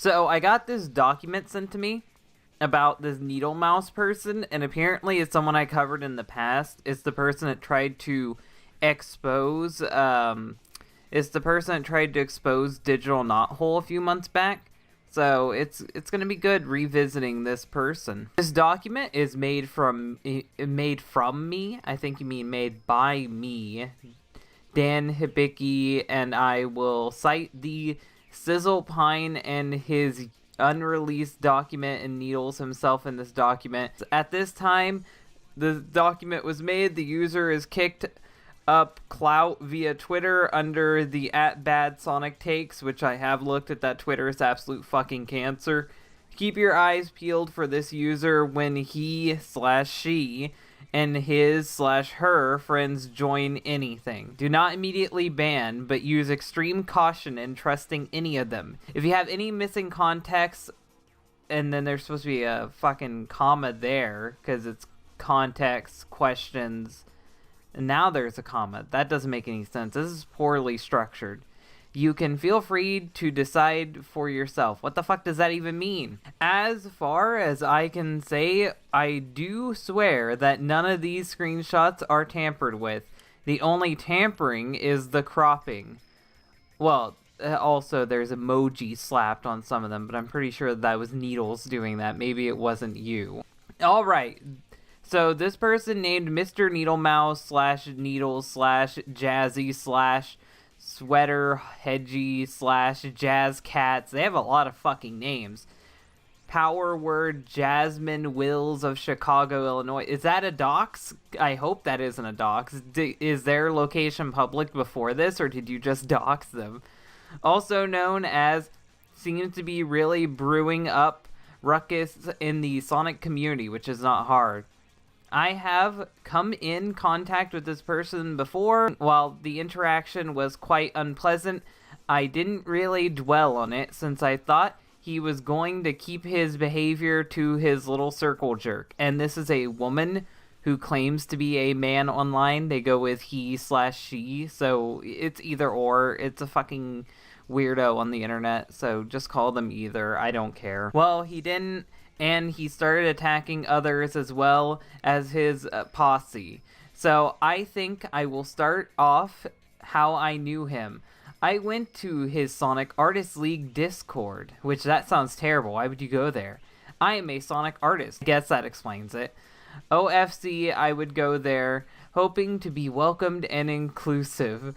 So I got this document sent to me about this needle mouse person, and apparently it's someone I covered in the past. It's the person that tried to expose Digital Knothole a few months back. So it's gonna be good revisiting this person. This document is made from me. I think you mean made by me, Dan Hibicki, and I will cite the Sizzle Pine and his unreleased document and Needles himself in this document. At this time the document was made, the user is kicked up clout via Twitter under the @BadSonicTakes, which I have looked at. That Twitter is absolute fucking cancer. Keep your eyes peeled for this user when he/she and his/her friends join anything. Do not immediately ban, but use extreme caution in trusting any of them. If you have any missing context, and then there's supposed to be a fucking comma there, because it's context, questions, and now there's a comma. That doesn't make any sense. This is poorly structured. You can feel free to decide for yourself. What the fuck does that even mean? As far as I can say, I do swear that none of these screenshots are tampered with. The only tampering is the cropping. Well, also there's emoji slapped on some of them, but I'm pretty sure that was Needles doing that. Maybe it wasn't you. Alright. So this person named Mr. Needle Mouse / Needles / Jazzy / Sweater Hedgy / Jazzakats. They have a lot of fucking names. Power Word Jasmine Wills of Chicago, Illinois. Is that a dox? I hope that isn't a dox. Is their location public before this, or did you just dox them? Also known as, seems to be really brewing up ruckus in the Sonic community, which is not hard. I have come in contact with this person before. While the interaction was quite unpleasant, I didn't really dwell on it since I thought he was going to keep his behavior to his little circle jerk. And this is a woman who claims to be a man online. They go with he/she, so it's either or. It's a fucking weirdo on the internet, so just call them either. I don't care. Well, he didn't. And he started attacking others as well as his posse. So I think I will start off how I knew him. I went to his Sonic Artist League Discord, which that sounds terrible. Why would you go there? I am a Sonic artist. I guess that explains it. OFC, I would go there, hoping to be welcomed and inclusive.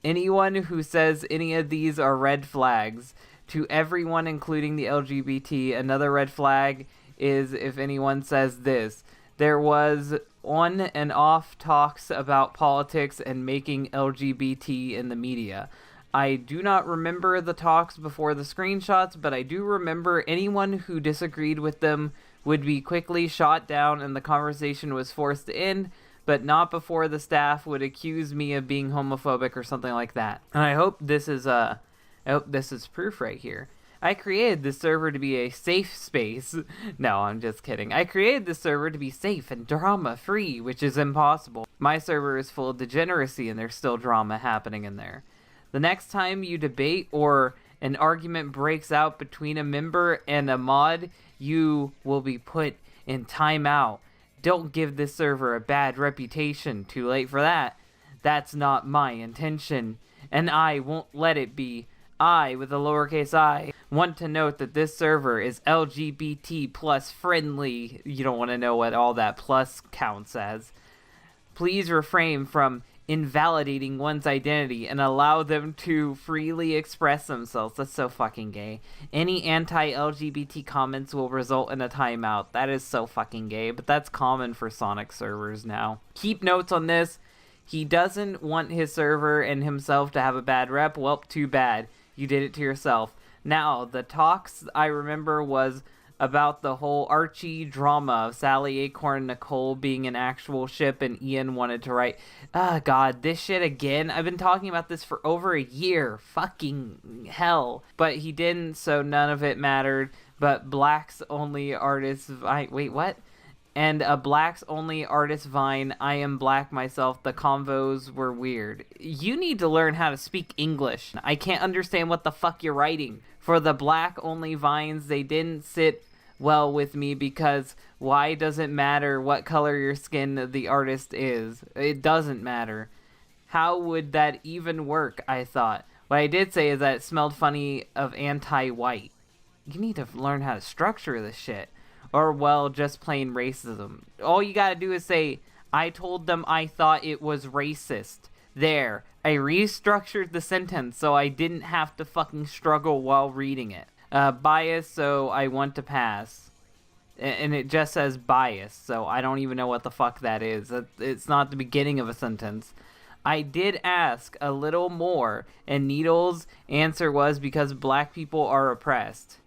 Anyone who says any of these are red flags. To everyone, including the LGBT, another red flag is if anyone says this. There was on and off talks about politics and making LGBT in the media. I do not remember the talks before the screenshots, but I do remember anyone who disagreed with them would be quickly shot down and the conversation was forced to end, but not before the staff would accuse me of being homophobic or something like that. And I hope this is proof right here. I created this server to be a safe space. No, I'm just kidding. I created this server to be safe and drama-free, which is impossible. My server is full of degeneracy and there's still drama happening in there. The next time you debate or an argument breaks out between a member and a mod, you will be put in timeout. Don't give this server a bad reputation. Too late for that. That's not my intention, and I won't let it be. I, with a lowercase I, want to note that this server is LGBT plus friendly. You don't want to know what all that plus counts as. Please refrain from invalidating one's identity and allow them to freely express themselves. That's so fucking gay. Any anti-LGBT comments will result in a timeout. That is so fucking gay, but that's common for Sonic servers now. Keep notes on this. He doesn't want his server and himself to have a bad rep. Well, too bad. You did it to yourself. Now, the talks I remember was about the whole Archie drama of Sally, Acorn, and Nicole being an actual ship, and Ian wanted to write, God, this shit again? I've been talking about this for over a year. Fucking hell. But he didn't, so none of it mattered. But Blacks Only Artists... Wait, what? And a Blacks Only Artist Vine, I am black myself, the convos were weird. You need to learn how to speak English. I can't understand what the fuck you're writing. For the black only vines, they didn't sit well with me because why does it matter what color your skin the artist is? It doesn't matter. How would that even work, I thought. What I did say is that it smelled funny of anti-white. You need to learn how to structure this shit. Or, well, just plain racism. All you gotta do is say, I told them I thought it was racist. There. I restructured the sentence so I didn't have to fucking struggle while reading it. Bias, so I want to pass. And it just says bias, so I don't even know what the fuck that is. It's not the beginning of a sentence. I did ask a little more, and Needle's answer was because black people are oppressed.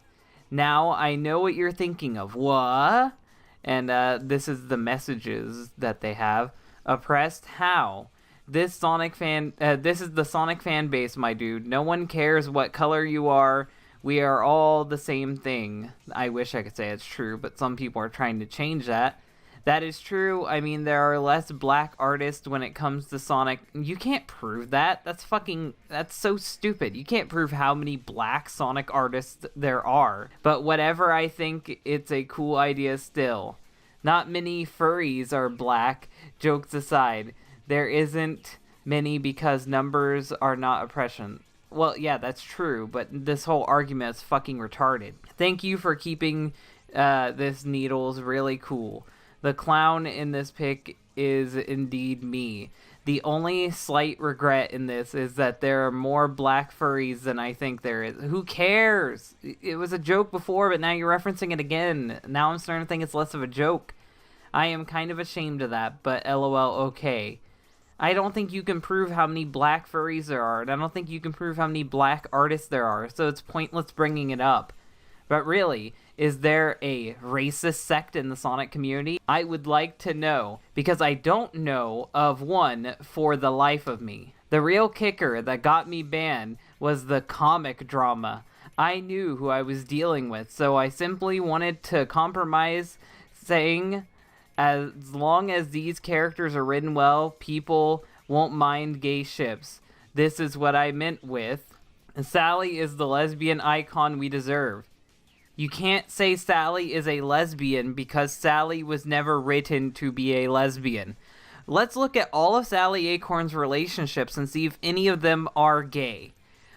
Now I know what you're thinking of. What? And this is the messages that they have. Oppressed how? This is the Sonic fan base, my dude. No one cares what color you are. We are all the same thing. I wish I could say it's true, but some people are trying to change that. That is true. I mean, there are less black artists when it comes to Sonic. You can't prove that. That's so stupid. You can't prove how many black Sonic artists there are. But whatever, I think it's a cool idea still. Not many furries are black. Jokes aside, there isn't many because numbers are not oppression. Well, yeah, that's true, but this whole argument is fucking retarded. Thank you for keeping this Needles really cool. The clown in this pic is indeed me. The only slight regret in this is that there are more black furries than I think there is. Who cares? It was a joke before, but now you're referencing it again. Now I'm starting to think it's less of a joke. I am kind of ashamed of that, but LOL okay. I don't think you can prove how many black furries there are, and I don't think you can prove how many black artists there are, so it's pointless bringing it up. But really, is there a racist sect in the Sonic community? I would like to know, because I don't know of one for the life of me. The real kicker that got me banned was the comic drama. I knew who I was dealing with, so I simply wanted to compromise, saying, as long as these characters are written well, people won't mind gay ships. This is what I meant with, Sally is the lesbian icon we deserve. You can't say Sally is a lesbian because Sally was never written to be a lesbian. Let's look at all of Sally Acorn's relationships and see if any of them are gay.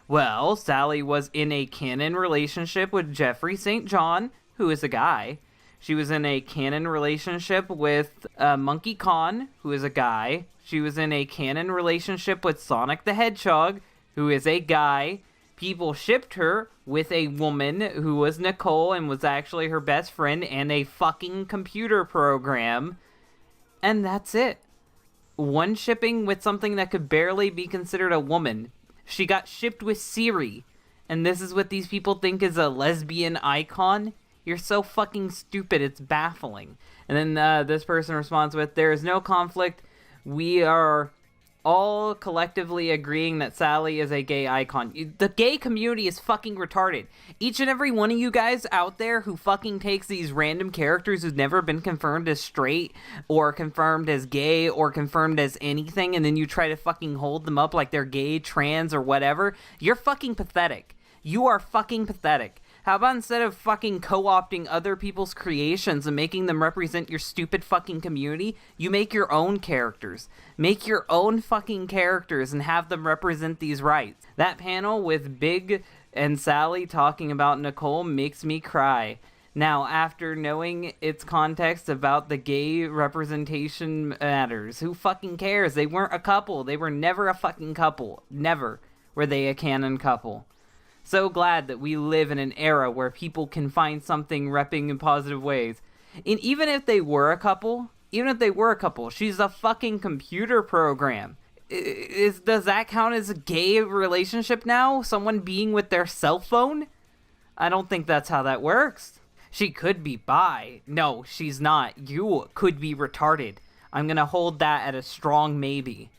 Well, Sally was in a canon relationship with Jeffrey St. John, who is a guy. She was in a canon relationship with Monkey Khan, who is a guy. She was in a canon relationship with Sonic the Hedgehog, who is a guy. People shipped her with a woman who was Nicole and was actually her best friend and a fucking computer program. And that's it. One shipping with something that could barely be considered a woman. She got shipped with Siri. And this is what these people think is a lesbian icon? You're so fucking stupid, it's baffling. And then this person responds with, there is no conflict. We are all collectively agreeing that Sally is a gay icon. The gay community is fucking retarded. Each and every one of you guys out there who fucking takes these random characters who've never been confirmed as straight or confirmed as gay or confirmed as anything, and then you try to fucking hold them up like they're gay, trans, or whatever, you're fucking pathetic. You are fucking pathetic. How about instead of fucking co-opting other people's creations and making them represent your stupid fucking community, you make your own characters. Make your own fucking characters and have them represent these rights. That panel with Big and Sally talking about Nicole makes me cry. Now, after knowing its context about the gay representation matters, who fucking cares? They weren't a couple. They were never a fucking couple. Never were they a canon couple. So glad that we live in an era where people can find something repping in positive ways. And even if they were a couple, she's a fucking computer program. Does that count as a gay relationship now? Someone being with their cell phone? I don't think that's how that works. She could be bi. No, she's not. You could be retarded. I'm gonna hold that at a strong maybe.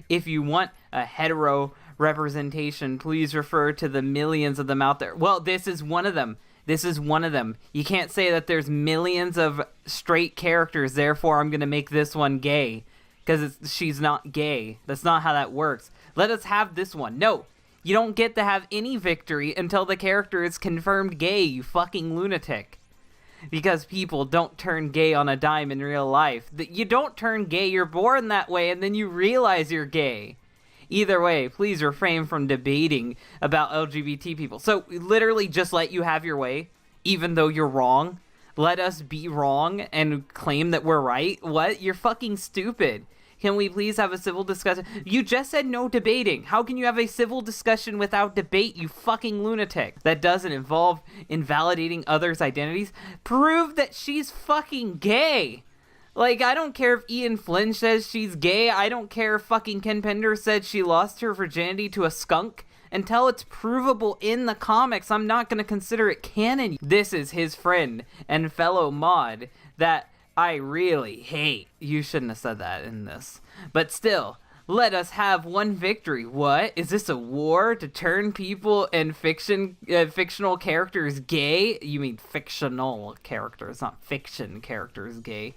If you want a hetero representation, please refer to the millions of them out there. Well, this is one of them. You can't say that there's millions of straight characters, therefore I'm gonna make this one gay. Because she's not gay. That's not how that works. Let us have this one. No, You don't get to have any victory until the character is confirmed gay, you fucking lunatic. Because people don't turn gay on a dime in real life. You don't turn gay, you're born that way, and then you realize you're gay. Either way, please refrain from debating about LGBT people. So, literally just let you have your way, even though you're wrong. Let us be wrong and claim that we're right? What? You're fucking stupid. Can we please have a civil discussion? You just said no debating. How can you have a civil discussion without debate, you fucking lunatic? That doesn't involve invalidating others' identities. Prove that she's fucking gay. Like, I don't care if Ian Flynn says she's gay. I don't care if fucking Ken Pender said she lost her virginity to a skunk. Until it's provable in the comics, I'm not going to consider it canon. This is his friend and fellow mod that I really hate. You shouldn't have said that in this. But still, let us have one victory. What? Is this a war to turn people in fictional characters gay? You mean fictional characters, not fiction characters gay.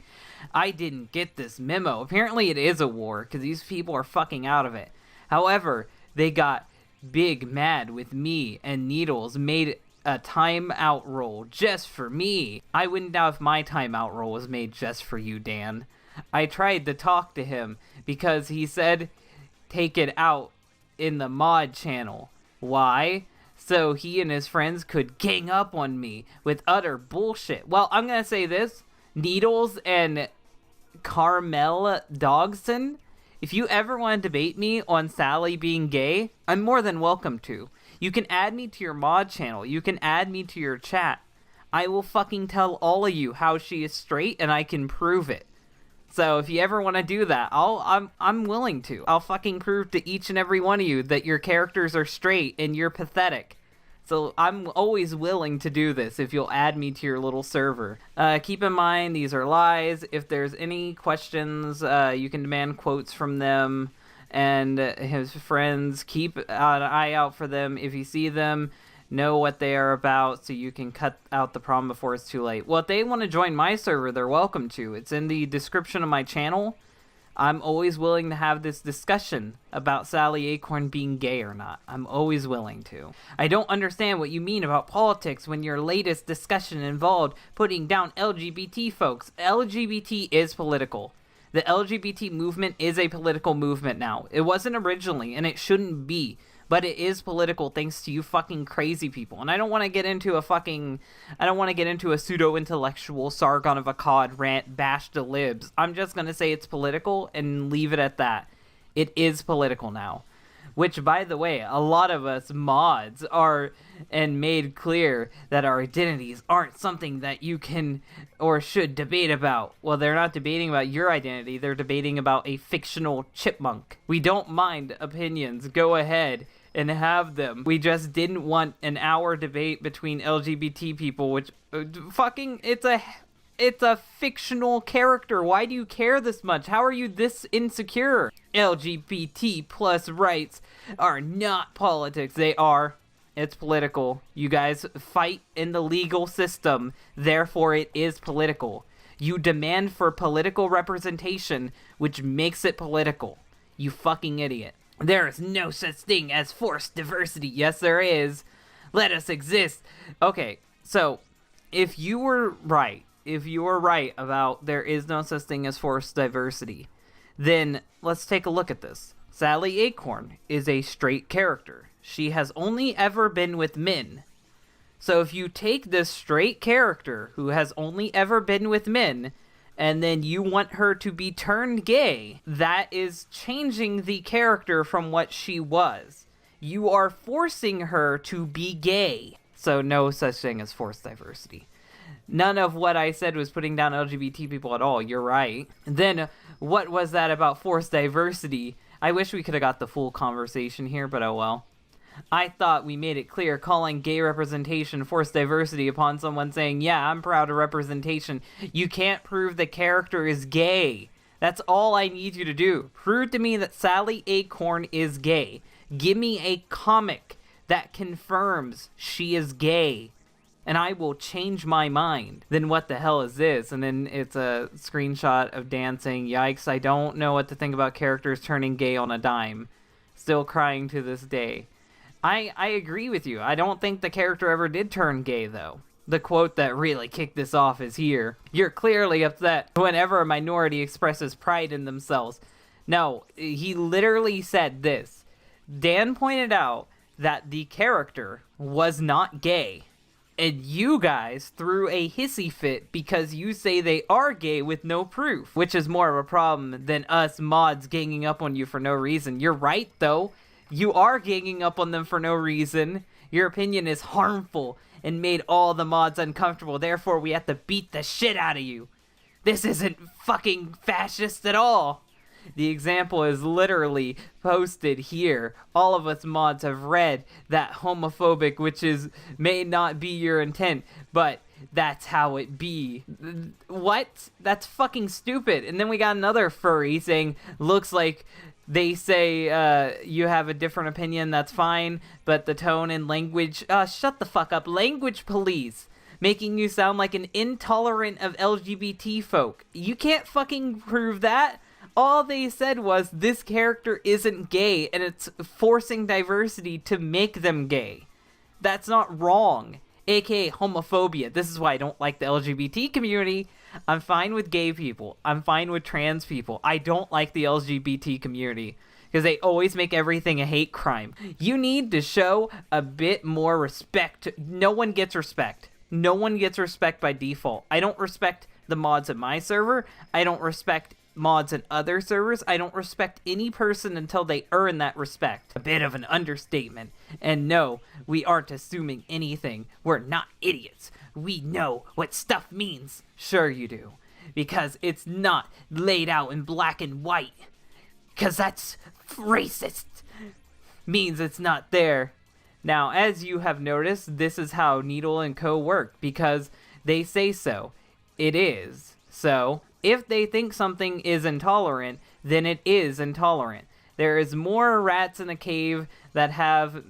I didn't get this memo. Apparently it is a war, because these people are fucking out of it. However, they got big mad with me, and Needles made a timeout roll just for me. I wouldn't doubt if my timeout roll was made just for you, Dan. I tried to talk to him because he said take it out in the mod channel. Why? So he and his friends could gang up on me with utter bullshit. Well, I'm gonna say this. Needles and Carmel Dogson, if you ever want to debate me on Sally being gay, I'm more than welcome to. You can add me to your mod channel. You can add me to your chat. I will fucking tell all of you how she is straight, and I can prove it. So if you ever want to do that, I'm willing to. I'll fucking prove to each and every one of you that your characters are straight and you're pathetic. So I'm always willing to do this if you'll add me to your little server. Keep in mind, these are lies. If there's any questions, you can demand quotes from them and his friends. Keep an eye out for them. If you see them, know what they are about so you can cut out the problem before it's too late. Well, if they want to join my server, they're welcome to. It's in the description of my channel. I'm always willing to have this discussion about Sally Acorn being gay or not. I'm always willing to. I don't understand what you mean about politics when your latest discussion involved putting down LGBT folks. LGBT is political. The LGBT movement is a political movement now. It wasn't originally, and it shouldn't be. But it is political thanks to you fucking crazy people. And I don't want to get into a pseudo-intellectual Sargon of Akkad rant bash to libs. I'm just going to say it's political and leave it at that. It is political now. Which, by the way, a lot of us mods are and made clear that our identities aren't something that you can or should debate about. Well, they're not debating about your identity. They're debating about a fictional chipmunk. We don't mind opinions. Go ahead and have them. We just didn't want an hour debate between LGBT people, which fucking it's a fictional character. Why do you care this much? How are you this insecure? LGBT plus rights are not politics. They are. It's political. You guys fight in the legal system. Therefore, it is political. You demand for political representation, which makes it political. You fucking idiot. There is no such thing as forced diversity. Yes, there is. Let us exist. Okay, so if you were right about there is no such thing as forced diversity, then let's take a look at this. Sally Acorn is a straight character. She has only ever been with men. So if you take this straight character who has only ever been with men, and then you want her to be turned gay, that is changing the character from what she was. You are forcing her to be gay. So no such thing as forced diversity. None of what I said was putting down LGBT people at all. You're right. Then what was that about forced diversity? I wish we could have got the full conversation here, but oh well. I thought we made it clear calling gay representation forced diversity upon someone saying, yeah, I'm proud of representation. You can't prove the character is gay. That's all I need you to do. Prove to me that Sally Acorn is gay. Give me a comic that confirms she is gay, and I will change my mind. Then what the hell is this? And then it's a screenshot of Dan saying, yikes, I don't know what to think about characters turning gay on a dime. Still crying to this day. I agree with you. I don't think the character ever did turn gay, though. The quote that really kicked this off is here. You're clearly upset whenever a minority expresses pride in themselves. No, he literally said this. Dan pointed out that the character was not gay. And you guys threw a hissy fit because you say they are gay with no proof. Which is more of a problem than us mods ganging up on you for no reason. You're right, though. You are ganging up on them for no reason. Your opinion is harmful and made all the mods uncomfortable. Therefore, we have to beat the shit out of you. This isn't fucking fascist at all. The example is literally posted here. All of us mods have read that homophobic, which may not be your intent, but that's how it be. What? That's fucking stupid. And then we got another furry saying, looks like they say you have a different opinion, that's fine, but the tone and language... shut the fuck up. Language police. Making you sound like an intolerant of LGBT folk. You can't fucking prove that. All they said was, this character isn't gay, and it's forcing diversity to make them gay. That's not wrong. AKA homophobia. This is why I don't like the LGBT community. I'm fine with gay people. I'm fine with trans people. I don't like the LGBT community because they always make everything a hate crime. You need to show a bit more respect. No one gets respect. No one gets respect by default. I don't respect the mods at my server. I don't respect mods in other servers. I don't respect any person until they earn that respect. A bit of an understatement. And no, we aren't assuming anything. We're not idiots. We know what stuff means. Sure you do. Because it's not laid out in black and white. Because that's racist. Means it's not there. Now, as you have noticed, this is how Needle and Co. work. Because they say so. It is. So, if they think something is intolerant, then it is intolerant. There is more rats in a cave that have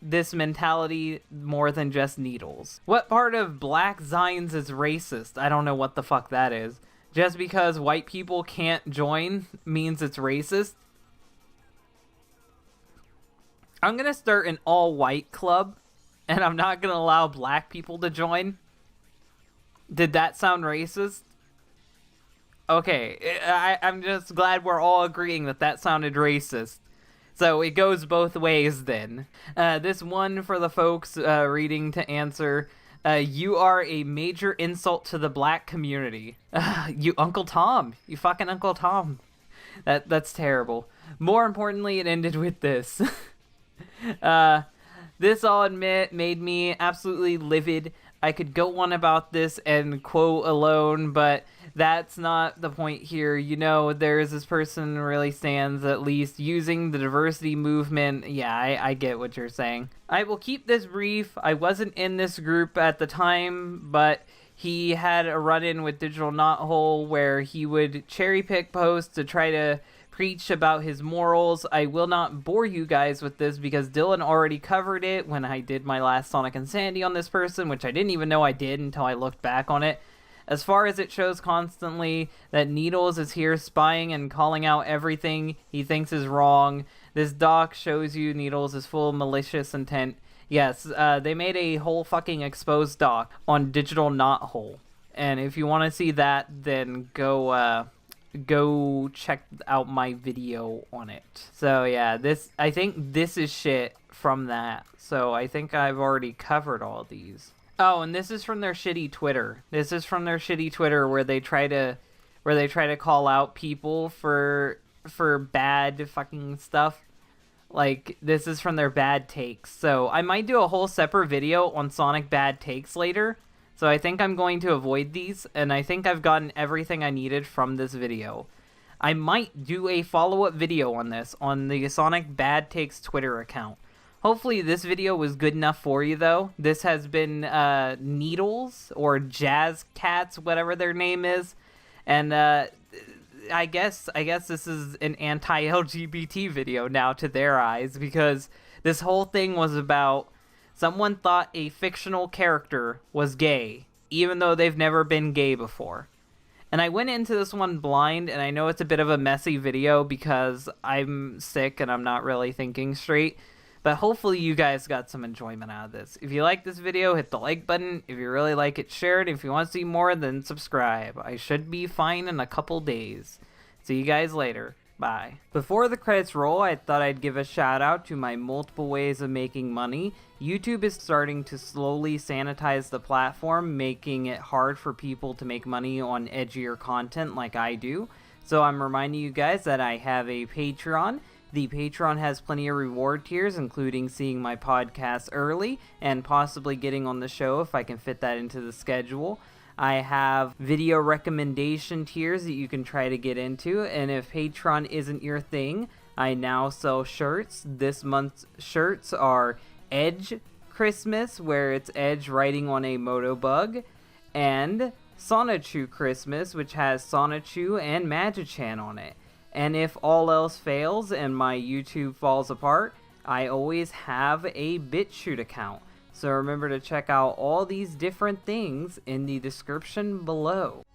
this mentality more than just Needles. What part of Black Zines is racist? I don't know what the fuck that is. Just because white people can't join means it's racist? I'm gonna start an all-white club, and I'm not gonna allow black people to join. Did that sound racist? Okay, I'm just glad we're all agreeing that that sounded racist. So it goes both ways then. This one for the folks reading to answer. You are a major insult to the black community. You Uncle Tom. You fucking Uncle Tom. That's terrible. More importantly, it ended with this. This, I'll admit, made me absolutely livid. I could go on about this and quote alone, but that's not the point here. You know, there's this person really stands at least using the diversity movement. Yeah, I get what you're saying. I will keep this brief. I wasn't in this group at the time, but he had a run-in with Digital Knothole where he would cherry pick posts to try to preach about his morals. I will not bore you guys with this because Dylan already covered it when I did my last Sonic and Sandy on this person, which I didn't even know I did until I looked back on it. As far as it shows constantly that Needles is here spying and calling out everything he thinks is wrong. This doc shows you Needles is full of malicious intent. Yes, they made a whole fucking exposed doc on Digital Knothole. And if you want to see that, then go check out my video on it. So yeah, I think this is shit from that. So I think I've already covered all these. Oh, and this is from their shitty Twitter. This is from their shitty Twitter where they try to call out people for bad fucking stuff. Like, this is from their bad takes. So I might do a whole separate video on Sonic bad takes later. So I think I'm going to avoid these, and I think I've gotten everything I needed from this video. I might do a follow-up video on this on the Sonic Bad Takes Twitter account. Hopefully this video was good enough for you, though. This has been Needles, or Jazzakats, whatever their name is. And I guess this is an anti-LGBT video now to their eyes, because this whole thing was about someone thought a fictional character was gay, even though they've never been gay before. And I went into this one blind, and I know it's a bit of a messy video because I'm sick and I'm not really thinking straight. But hopefully you guys got some enjoyment out of this. If you like this video, hit the like button. If you really like it, share it. If you want to see more, then subscribe. I should be fine in a couple days. See you guys later. Bye. Before the credits roll, I thought I'd give a shout out to my multiple ways of making money. YouTube is starting to slowly sanitize the platform, making it hard for people to make money on edgier content like I do. So I'm reminding you guys that I have a Patreon. The Patreon has plenty of reward tiers, including seeing my podcast early and possibly getting on the show if I can fit that into the schedule. I have video recommendation tiers that you can try to get into, and if Patreon isn't your thing, I now sell shirts. This month's shirts are Edge Christmas, where it's Edge riding on a Motobug, and Sonichu Christmas, which has Sonichu and Magichan on it. And if all else fails and my YouTube falls apart, I always have a BitChute account. So remember to check out all these different things in the description below.